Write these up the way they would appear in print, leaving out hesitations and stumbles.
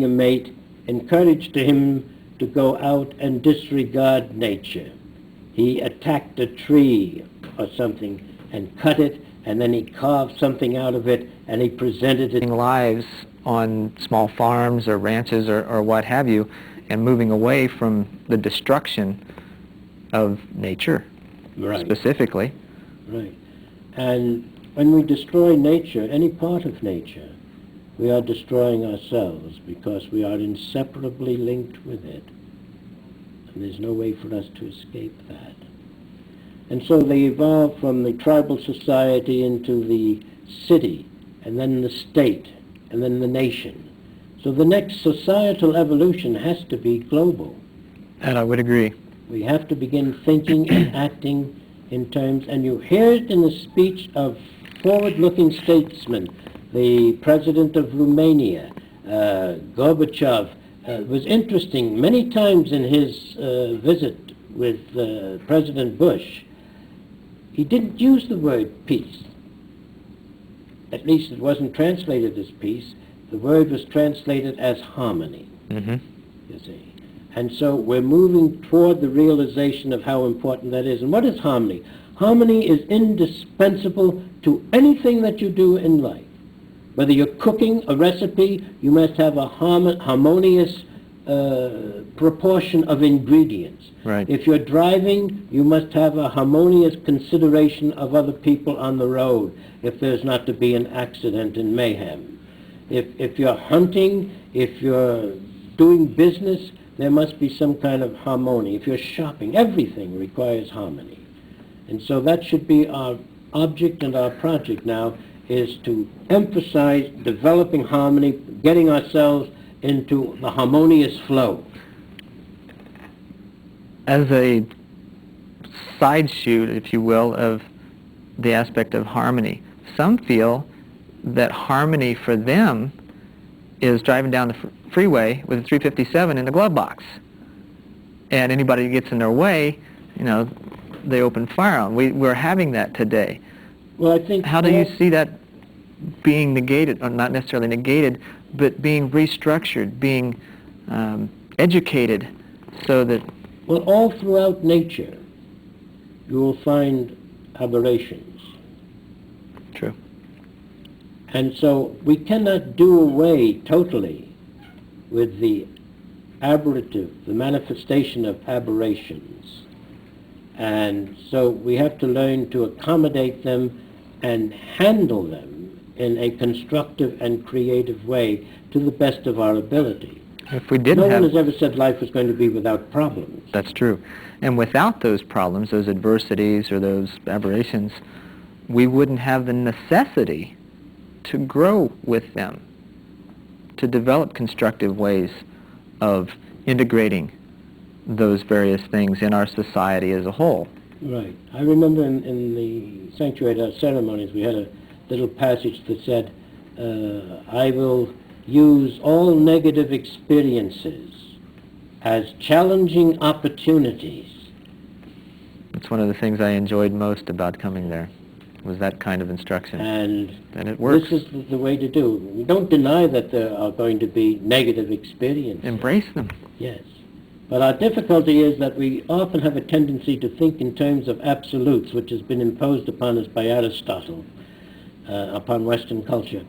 a mate encouraged him to go out and disregard nature. He attacked a tree or something and cut it, and then he carved something out of it and he presented it. Lives on small farms or ranches or what have you, and moving away from the destruction of nature, Right. specifically. Right. And when we destroy nature, any part of nature, we are destroying ourselves because we are inseparably linked with it. And there's no way for us to escape that. And so they evolved from the tribal society into the city, and then the state, and then the nation. So the next societal evolution has to be global. And I would agree. We have to begin thinking and acting in terms, and you hear it in the speech of forward-looking statesmen. The president of Romania, Gorbachev, was interesting. Many times in his visit with President Bush, he didn't use the word peace. At least it wasn't translated as peace. The word was translated as harmony, you see. And so we're moving toward the realization of how important that is. And what is harmony? Harmony is indispensable to anything that you do in life. Whether you're cooking a recipe, you must have a harmonious proportion of ingredients. Right. If you're driving, you must have a harmonious consideration of other people on the road if there's not to be an accident and mayhem. If you're hunting, if you're doing business, there must be some kind of harmony. If you're shopping, everything requires harmony. And so that should be our object and our project now, is to emphasize developing harmony, getting ourselves into the harmonious flow. As a side shoot, if you will, of the aspect of harmony, some feel that harmony for them is driving down the freeway with a 357 in the glove box. And anybody who gets in their way, they open fire on. We're having that today. Well, I think... How do you see that being negated, or not necessarily negated, but being restructured, being educated so that... Well, all throughout nature, you will find aberrations. True. And so we cannot do away totally with the aberrative, the manifestation of aberrations. And so we have to learn to accommodate them and handle them in a constructive and creative way to the best of our ability. If we didn't No have... one has ever said life was going to be without problems. That's true. And without those problems, those adversities or those aberrations, we wouldn't have the necessity to grow with them, to develop constructive ways of integrating those various things in our society as a whole. Right. I remember in the sanctuary ceremonies we had a little passage that said, I will use all negative experiences as challenging opportunities. That's one of the things I enjoyed most about coming there, was that kind of instruction. And it works. This is the way to do. We don't deny that there are going to be negative experiences. Embrace them. Yes. But our difficulty is that we often have a tendency to think in terms of absolutes, which has been imposed upon us by Aristotle, upon Western culture.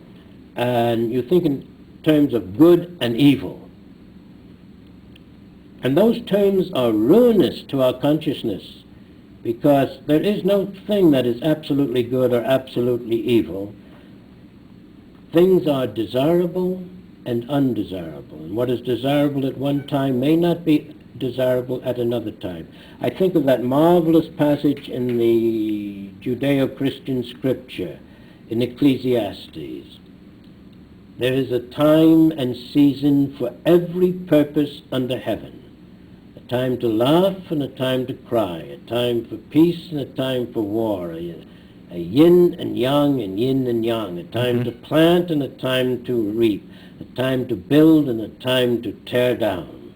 And you think in terms of good and evil. And those terms are ruinous to our consciousness, because there is no thing that is absolutely good or absolutely evil. Things are desirable and undesirable. And what is desirable at one time may not be desirable at another time. I think of that marvelous passage in the Judeo-Christian scripture in Ecclesiastes. There is a time and season for every purpose under heaven. A time to laugh and a time to cry, a time for peace and a time for war, a yin and yang and yin and yang, a time to plant and a time to reap, a time to build and a time to tear down.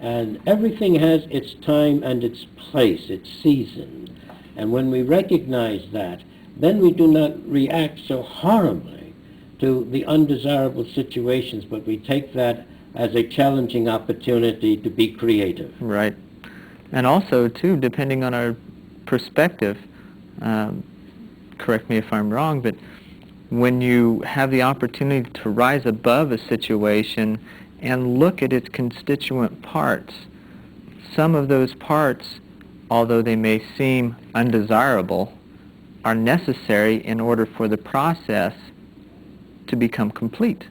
And everything has its time and its place, its season. And when we recognize that, then we do not react so horribly to the undesirable situations, but we take that as a challenging opportunity to be creative. Right. And also, too, depending on our perspective, correct me if I'm wrong, but when you have the opportunity to rise above a situation and look at its constituent parts, some of those parts, although they may seem undesirable, are necessary in order for the process to become complete.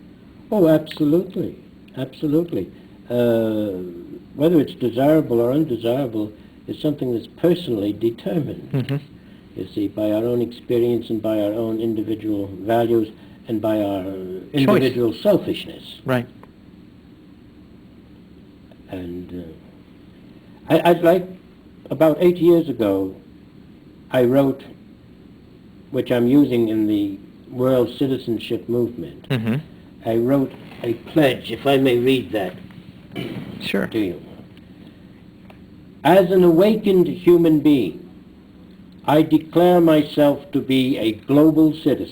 Oh, absolutely. Absolutely. Whether it's desirable or undesirable is something that's personally determined, Mm-hmm. you see, by our own experience and by our own individual values and by our individual selfishness. Right. And I'd like, about 8 years ago, I wrote, which I'm using in the World Citizenship Movement, Mm-hmm. I wrote a pledge, if I may read that Sure. to you. As an awakened human being, I declare myself to be a global citizen.